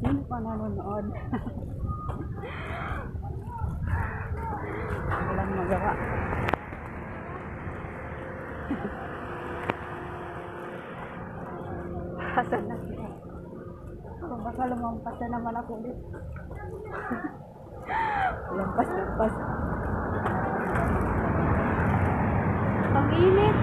Sino pa nanonood? Walang magawa. Hasan na siya. Oh, baka lumampas na naman ako ulit. Lampas. Ang init.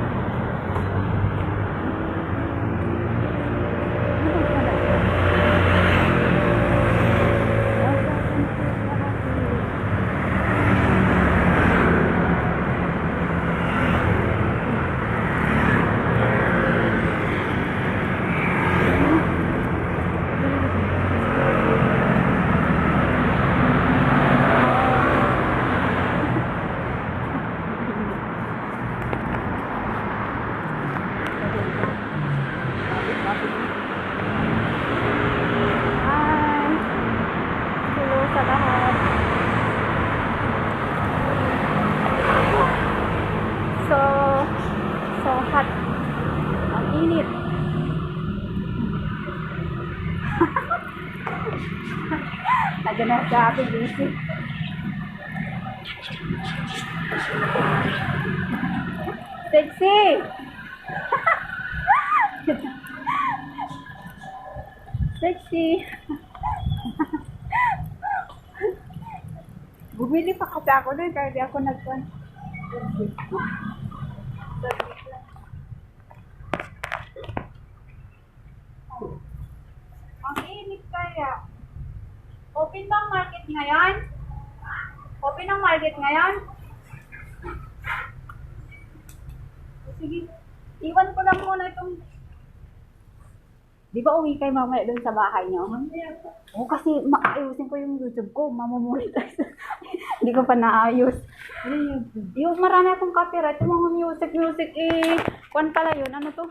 So hot. Ang init. Nandiyan na sa aking busy. Sexy! Sexy! Bumili pa kasi ako doon kaya di ako nagkuhan. Ang init kaya. Open ba ang market ngayon? Open ang market ngayon? Sige, iwan ko lang muna itong... Di ba uwi kayo mamaya doon sa bahay niyo? Oo, kasi maayusin ko yung YouTube ko. Mamamonetize. Hindi ko pa naayos. Yung marami akong copyright. Yung mga music kwan pala yun. Ano to?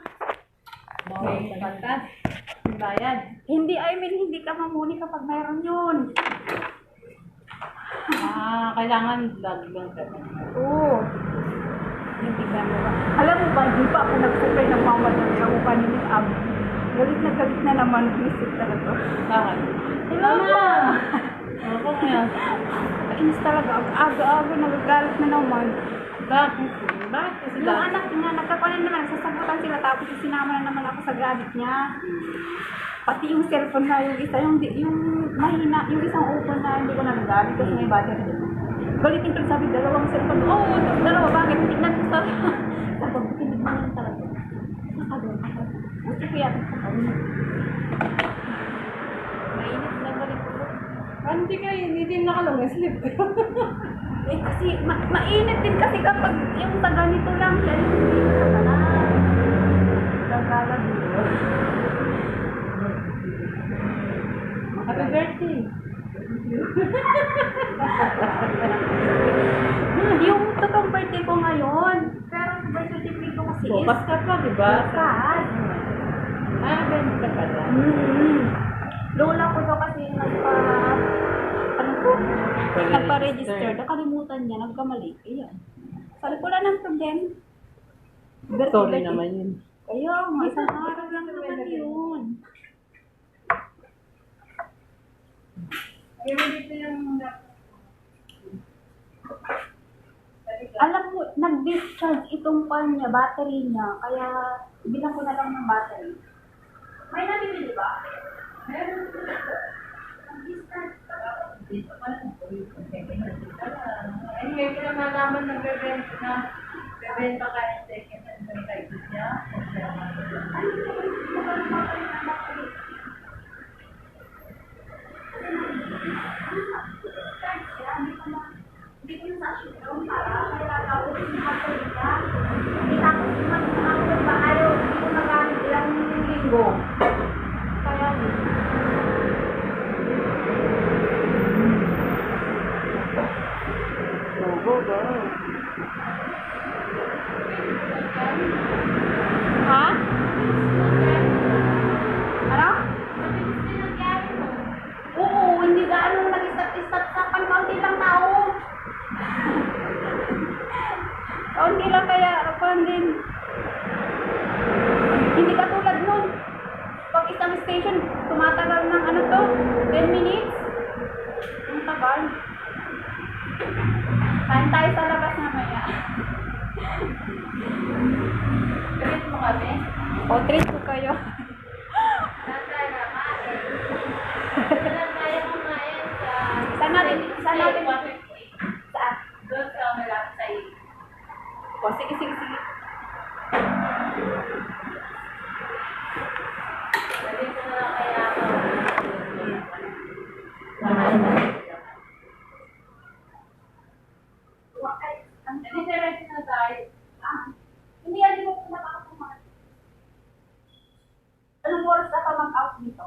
Bayad. Hindi, I mean, hindi ka mamuni kapag mayroon yun. Kailangan vlog lang ka. Oo. Hindi ka naman. Alam mo ba, di pa ako nag-supply ng mama ng mukha ni Miss Ab. Galit na naman. Visit talaga. Bakit? Hello na! Ako kaya. Kainis talaga. Aga-aga nagagalit na naman. Bakit? Bakit kasi Yung anak niya, nagkakunan na lang, sasagutan sila tapos sinama na naman ako sa galit niya. Pati yung cellphone na yung isa, yung mahina, yung isang open na hindi ko nagagamit kasi may battery. Galitin ko sabi, dalawang cellphone. Oo, dalawa, bakit? Tignan ko sa... Sabi, tinig mo lang talaga. Nakagawin ako. Gusto ko yata sa kanya. Mainit na galit ko. Hindi kayo, hindi din nakalong sleep. Eh kasi, mainit din kasi kapag yung sa ganito lang siya, hindi sa kanan. Gagalag dito. Happy birthday. Yung totoong birthday ko ngayon. Pero sa birth certificate ko kasi Bukas ka pa, di ba? bukas. Ganun ka pala. Lola ko daw kasi nagpa-register. Nakalimutan niya, nagkamali. Ayan. Sabi ko lang ng problem. Sorry naman yun. Kaya, isang araw lang naman yun. Alam mo, nag-discharge itong pan niya, battery niya. Kaya, bilang ko na lang ng battery. May nabibili ba? Meron. Nag-discharge ka ba? Ay, ngayon ko lang nalaman na bebenta ka ng second hand ng kaibigan niya. Kain tayo sa labas mamaya. Treat mo kami. O, treat ko kayo. Saan tayo kakain? Saan tayo kumain sa... Saan natin? Saan? Doon sa malapit sa iyo. O, sige. Dito na lang kaya ako. Kakain tayo. Hindi diretso na tayo. Hindi, hindi mo po nakakapumahan. Anong oras na ka mag-out dito?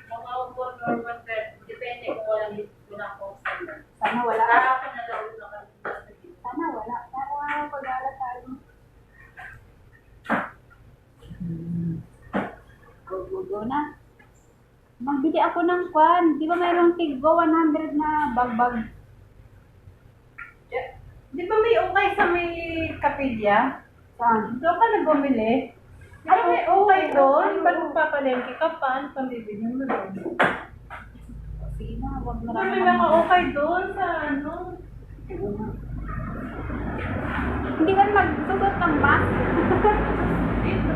Mga upon or one-third. Depende kung walang pinakostan na. Sana wala. Kahapon na daw na kami sa dito. Sana wala. Para pag-aala tayo. Go na. Magbili ako ng kwan. Di ba mayroong tiggo 100 na bagbag? Di ba may okay sa may kapilya? Saan? Doon ka na bumili? Ay, may okay doon. Ba't magpapalengke ka pa? Ano pang bibili mo doon? Sige na, wag na Diba may mga okay doon sa ano? Hindi ka magsugot ng mask. Dito.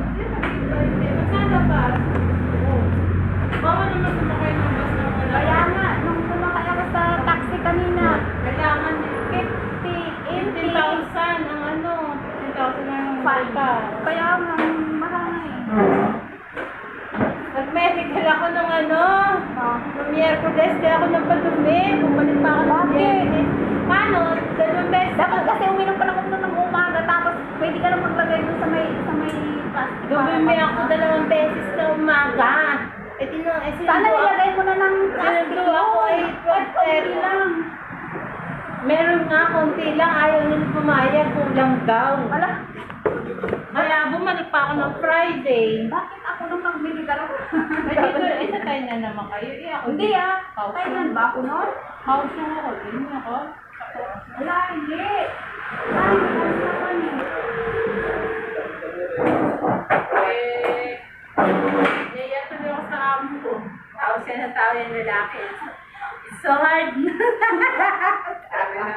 Magkano ba? Oo. Bawal naman sumakay ng bus na wala. Kaya nga, nung sumakay ako sa taxi kanina, Kailangan 50, 80. 15,000 ang ano. 15,000 ang falta. Kaya nga, mahal nga eh. Nag-medical ako ng ano. Oh. Noong Miyerkules, kaya ako nagpadumi. Bumalik pa ako ng Bakit? Miyerkules. Paano? 2 beses. Dapat kasi uminom ka lang ako ng umaga, tapos pwede ka lang maglagay doon sa may plastic. Dumimi ako 2 beses na umaga. Eh, Sana nilagay mo na ng plastic. Sinundo ako ay Konti lang. Meron nga, konti lang. Ayaw nila pumayag. Kulang daw. Wala. Kaya bumalik pa ako ng Friday. Bakit ako nung magbili ka lang? Ay, dito, isa tayo na naman kayo. Ako Hindi ah. House Kailan na. ba ako nun? House na ako. Din ako. Wala, hindi. Ay, house naman eh. Yaya tuloy ako sa amo ko. House yan na tao yung lalaki. It's so hard. Sabi na,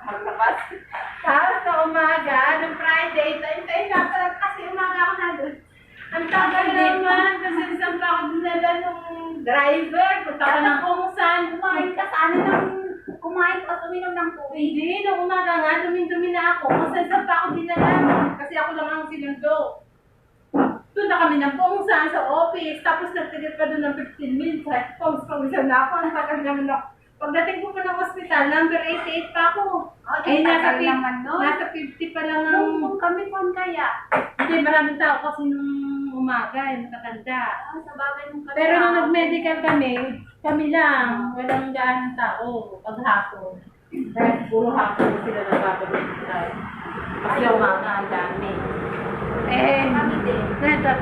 maglabas. Tapos na umaga, nung Friday, tayo na pala kasi umaga ako na doon. Ang tagal naman, kasi isang pa ako dinala nung driver. Punta ko ng kung saan. Kumain ka sana ng kumain ka uminom ng tubig. Hindi, nung umaga nga, dumi-dumi na ako. Kasi isang pa ako dinala. Kasi ako lang ang sinundo. Doon na kami ng pungsan sa office. Tapos nagtigil pa doon ng 15 minutes. Pawis-pawisan na ako. Ang tagal naman ako. Pagdating ko pa ng hospital, number 88 pa ako. Oh, Eh, nasa, tagal naman nun. nasa 50 pa lang ang... Nung kami kung kaya. Hindi, maraming tao kasi nung umaga, nakatanda. Ah, sa bagay nung kami. Pero nung nag-medical kami lang. Walang daan ng tao paghapon. Dahil puro hapon sila nagpapag-medical. Kasi umaga ang dami. Eh, Kami din. Neta,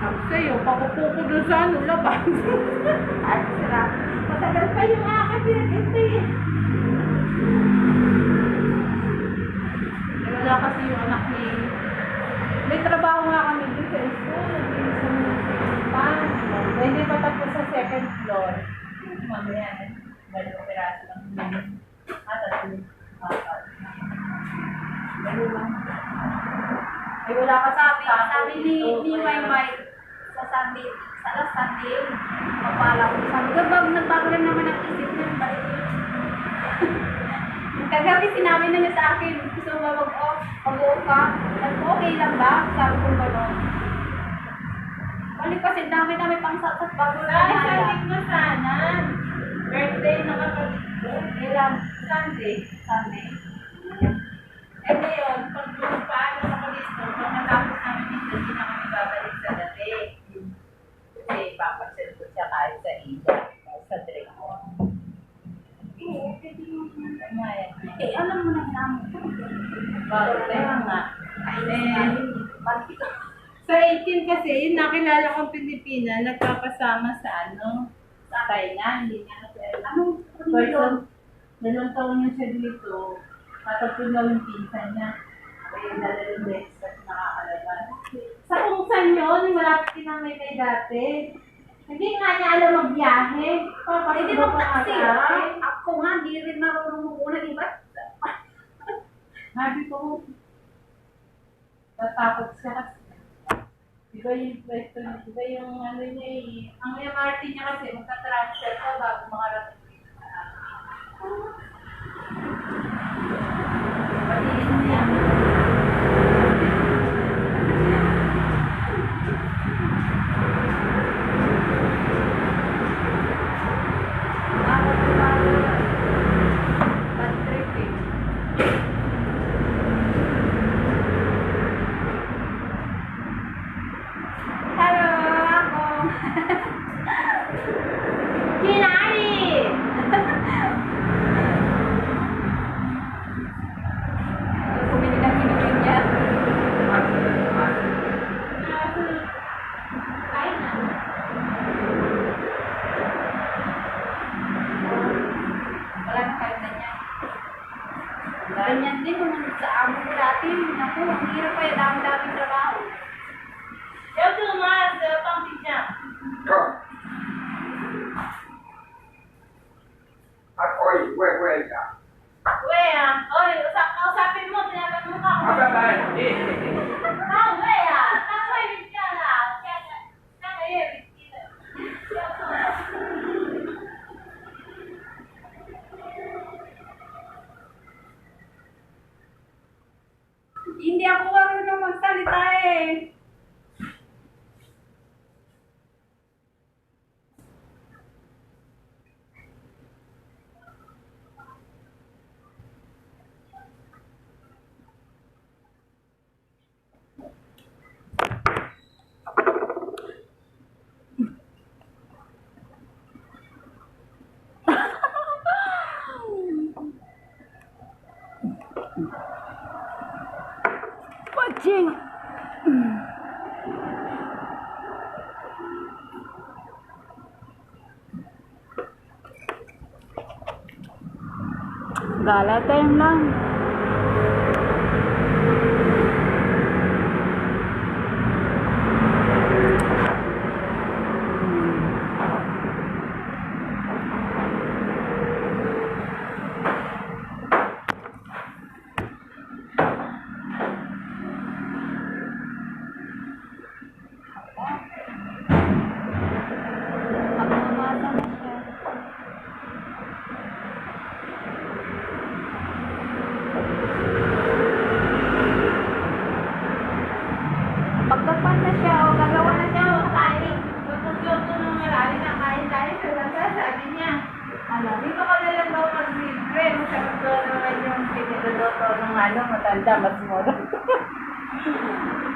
ako sa'yo, pakupo ko doon sa ano, labas. At sira. Matagal pa yung akin, pinag-intay eh. Eh, wala kasi yung anak ni... May trabaho nga kami dito sa school. Hindi pa tapos sa second floor. Mamaya na. Balik ko piraso lang. Tatlo. Apat. Ano lang. Ay, wala ka sabi ni Maymay sa Sunday, sa last Sunday, mapala ko. Sabi ko, nagbago lang naman ang isip niya, balik niya. Kagabi sinabi na niya sa akin, gusto mo ba mag-off ka? Okay lang ba? Sabi ko gano'n. Balik kasi dami pang satot bago na Ay, kaya. sabi ko sana. Birthday na kapatid ko. Ilang Sunday. Sunday. Eh ngayon, pag paano ako dito, pag natapos namin dito, hindi na kami babalik sa dati. Kasi papasel ko siya kahit sa Ida. Sa Dragon. Eh, alam mo na namin. Bakit? Kaya nga. Bakit? Sa 18 kasi, yung nakilala kong Pilipina, nagpapasama sa ano, sa Thailand. Hindi niya Anong person, 2 taon niya siya dito. Matapos daw yung pinsan niya. Kaya dalawang beses kasi nakakalabas. Sa kung saan yun, malapit din ang may dati. Hindi nga niya alam magbiyahe. Hindi Papasok mo pa kasi, ata. ako nga, di rin marunong muna, di ba? Sabi ko, natakot siya kasi. Iba yung pwesto niya, iba yung ano niya eh. Ang MRT niya kasi, magka-transfer ka bago makarating dito sa Pati niya. Ako tumalo. Bad trip eh. Hello, ako. Kinari! Bumili ng kinumin niya. Kain na. Wala na kahit ganyan. Ganyan din kung sa amo ko dati. Naku, ang hirap pa yung dami-daming trabaho. Eu tumas, eu pang pizza. Go. Oi, where is that? Wea, oy, kausapin mo, tinatanong ka. Apa ba? Ah, wea, takoy pizza na. Takoy pizza. Hindi ako marunong magsalita eh. Paching! Gala time lang. Magmamasa na siya. Pagkapan na siya o gagawa na siya o kain. Luto ng marami na kain tayo sa lasa, sabi niya. Alam. Dito ka na lang daw mag-libre. Masarap daw naman yung piniluluto ng ano, matanda, mas mura.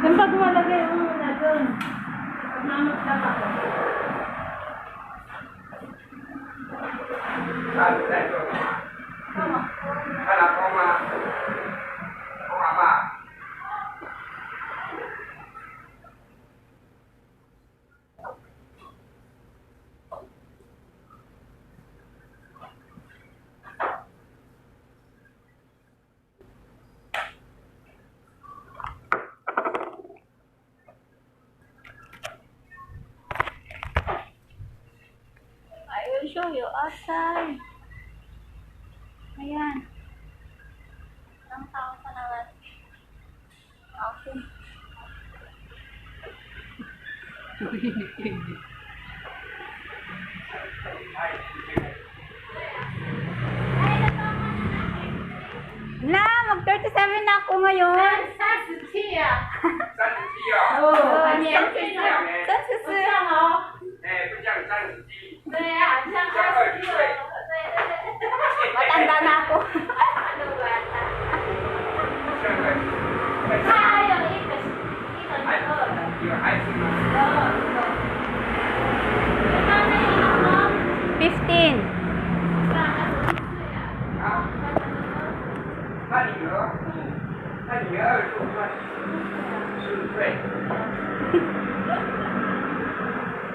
Yung pag malagay mo muna doon. Pagmamot lang ako. Saan tayo? Tama. Anak ko ma. Ko ama. I will show you outside. Ayan. Ang tao pa naman. Okay. Na, mag-37 na ako ngayon. Sa Suchiya. Saan siya? Oh, Ayan. yan. Sa susunod. 不像哦。不像30几。对呀，像20岁。对。 Matanda na ako. ano ba? 像个他还有一个孩子，一个孩子吗？他那个 15. 啊，他女儿，他女儿25岁，14岁。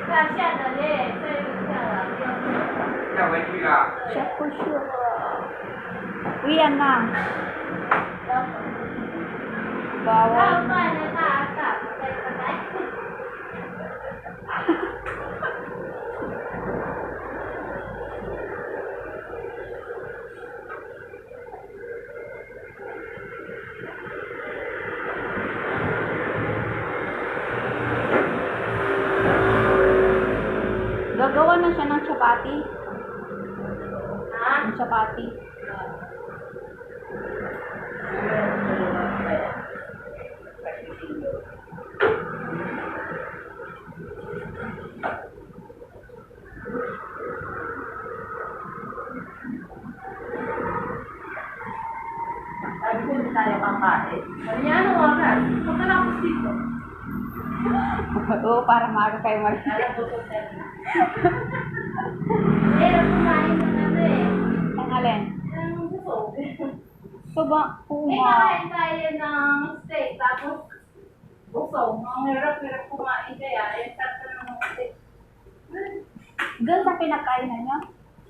要下的嘞，这个下了，要回去了。 Siya po sure. Uyan na. 要 Bawal. 不然的话，下再来。 Saan chapati. Ha? Yung chapati. Sabi ko, hindi tayo kakain. Sabi niya, anong oras? Pagkalapos dito. Oo, para maaga kayo mag... Alam ko sa Pero kumain ng ano eh. Pangalan. Ang busog. So ba, Kakain tayo ng steak, tapos busog. Ang hirap-hirap kumain kaya. Eh, sarap na ng steak. doon sa pinakainan niya?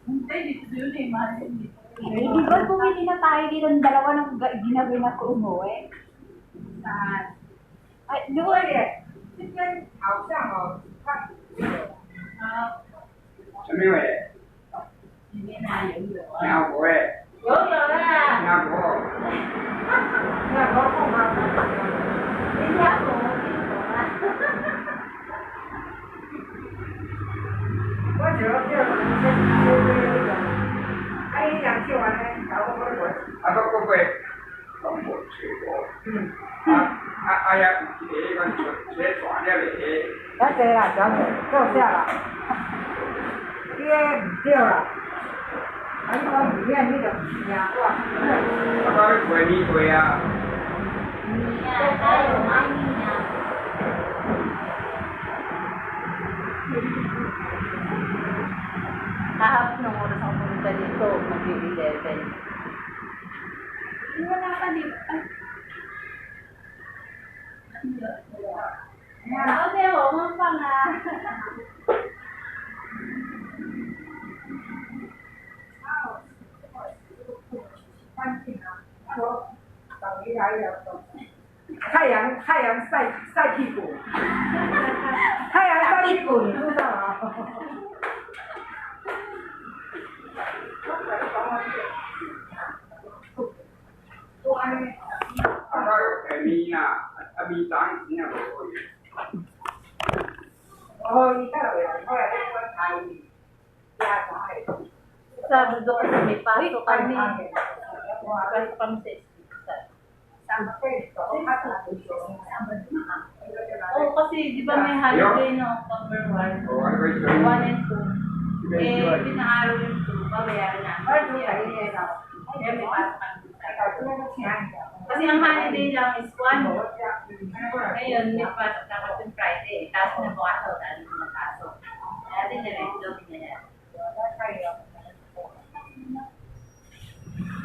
Hindi, dito yun eh. Mahal yun dito. Eh, di ba bumili na tayo dito ng dalawa ng ginabi na ko umuwi? Saan? Ay, doon. 这边好像哦，看 Ah, 什么味？ hindi na yun. 鸟国哎， Yo, Lola! 鸟国，鸟国不好。 Hindi ako. Hindi ko. 我只要叫那个，阿姨想去玩呢，找我回。啊不会，中国去过。嗯。啊呀，这个这转了嘞。那对了，就下了，爹掉了，还有我里面那个两个，那个鬼米鬼啊， Niya, tayo, mami niya. Kahapon ng oras ako pumunta dito, mag-11. Wala ka dito. Ay, Ate, oh, mga nga. 等一下太阳晒屁股，太阳晒屁股，你知道吗？ 那个米呐，米当时那个。 哦，你看了没？后来那个台语加菜， Sabado kasi may pasok kami. Pasok kami sa Esquisa. 三倍走，他可能有。 Oo, kasi di ba may holiday no, October 1, 1 and 2. Eh, pinaaraw yung 2, babayaran namin. Kaya may pasok kami sa Kasi ang holiday lang is 1. Ngayon, may pasok na ako yung Friday. Tapos na bukas ako dahil may pasok. Kaya din na-reload niya yan.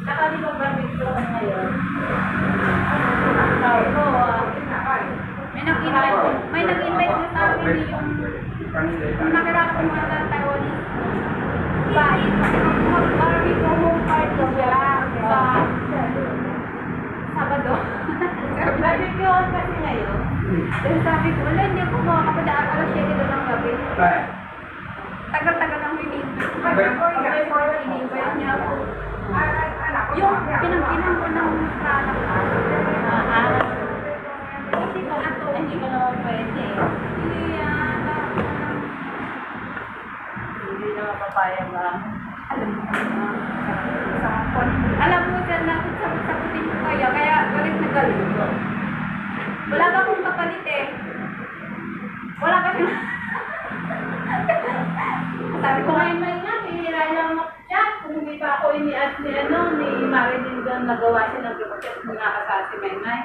Saka di ba barbecue ko ngayon? Sabi ko, may nag-invite na sa akin yung nakilala ko mga Taiwanese. Bahay, mag-barbecue home party sila sa Sabado. barbecue on kasi ngayon. Then sabi ko, wala, hindi ako makakapadaan alas 7 doon ng gabi. Tagal-tagal ang hinihintay niya ako. Yung pinangkinan ko ng product ko. Kasi ko ato, Hindi ko naman pwede. Hindi naman papayag lang. Alam mo dyan na sagutin ko kayo, kaya galit na galit. Wala ka kong kapalit eh. Wala ka siya. Sabi ko Kung nga, may nga, pinira lang mag-chat. Kung hindi pa ako ini-add ni Marilyn doon, nagawa siya ng report ni nakasal si Maymay.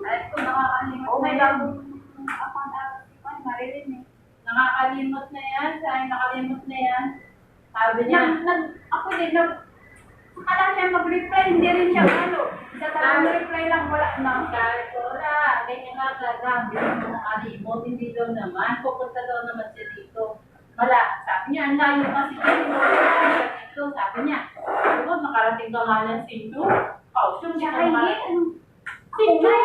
At kung nakakalimot oh na my yan, God, ako Marilyn eh. nakakalimot na yan, nakalimot na yan. Sabi niya, Ako din, akala siya mag-reply, hindi rin siya ano. Sa talagang reply lang, wala na. sabi ko, wala, ganyan nga gagamit mo makalimot, hindi daw naman, pupunta daw naman siya dito. Wala, sabi niya, ang layo kasi dito, sabi niya, diba, makarating ka nga ng Sinju? Pausyong siya Tsaka naman. hindi, Sinju!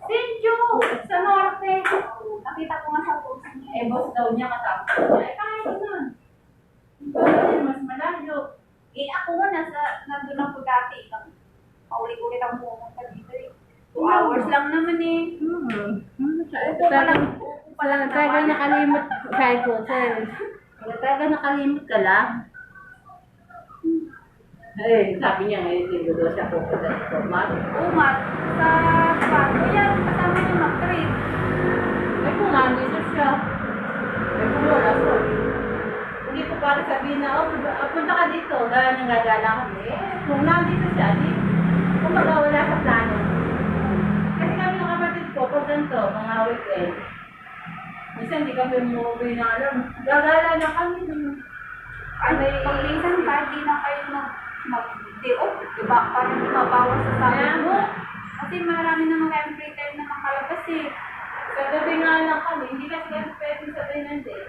Sinju! Sa norte! nakita ko nga sa post niya. Eh, boss daw niya matapos niya. Eh, kaya ko nun. Ito mas malayo. Eh, ako nga, nandun ako dati. Paulit-ulit ang pumunta dito eh. 2 hours lang naman eh. Upo pa lang Talagang nakalimot kahit ko, sir. Kaya talaga nakalimot ka lang. Eh, sabi niya ngayon, linggo daw siya pupunta sa format. Umat sa bago yan, kasama yung mag-trip. Eh, kung nandito siya. Eh, kung wala siya. Hindi ko para sabihin na, oh, punta ka dito. Dahil nanggagala kami. Eh, kung nandito siya, di, kung wala sa plano. Kasi kami ng kapatid ko, pag ganito, mga weekend, minsan hindi kami umuwi na alam. Gagala na kami. Pag minsan kahit di na kayo mag-day off, diba? Parang di mabawas sa sabi Kaya mo. mo, Kasi marami naman kayong free time na makalabas eh. sa gabi nga lang kami, hindi kasi kami pwede sabay ng day.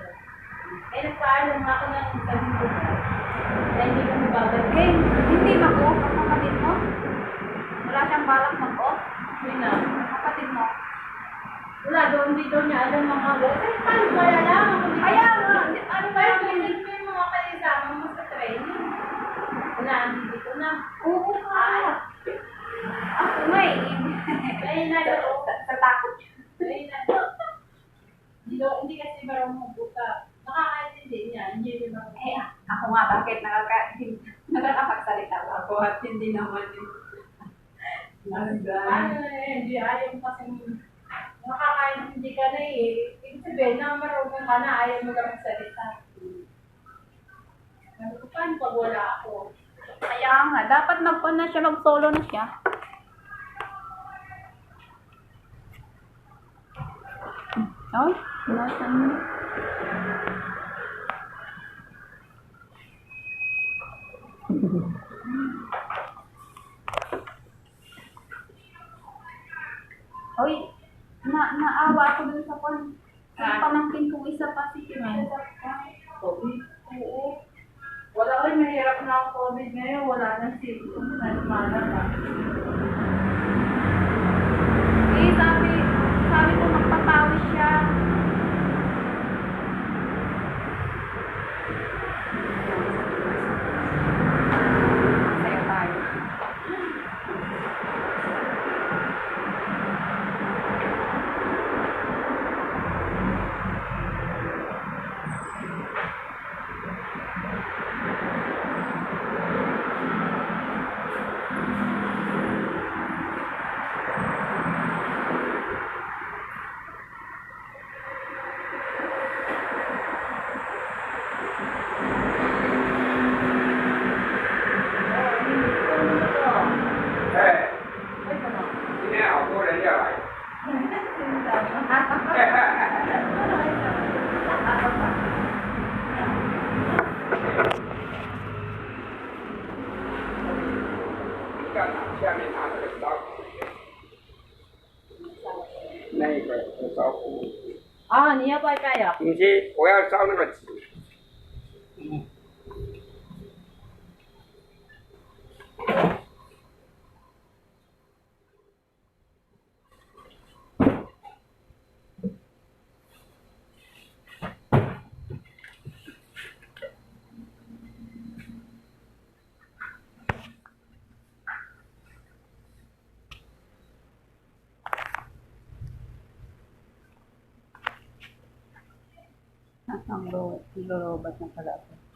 Eh, nagpaalam ako ng sabi ko na. Kaya hindi kami babalik. Eh, hindi mag-off ang kapatid mo? Wala siyang balak mag-off? Yun na. Kapatid mo? Wala, doon dito niya alam mga gawin. Kasi paano ba alam? Kaya nga, Ano ba yung pinag mo yung mga kalisama mo sa training? Wala, dito na. oo ka. Ako nga eh. Ayun na doon. Sa takot. Ayun na doon. Hindi kasi marunong magbuka. Nakakaintindi niya. Hindi rin marunong. Eh, ako nga, bakit nakakapagsalita ako at hindi naman yung Paano na eh, hindi ayaw mo kasi nakakaintindi ka na eh. Ibig sabihin na marunong ka na, ayaw mo lang magsalita. Ano ko, paano pag wala ako? Kaya nga, dapat mag-on na siya, mag-solo na siya. Oh, nasan mo? Hoy, naawa ako dun sa kon. Yung pamangkin kong isa pa si Kim. COVID? Oo. Wala ko, mahirap na ang COVID ngayon. Wala na symptoms na lumalang na. Eh, sabi ko magpapawis siya. Masaya tayo.哎，今天好多人要来。干嘛？下面拿那个烧烤，那个烧糊。 Ah, niya pa kaya? 不是，我要烧那个纸。Ang lorobat na pala ako.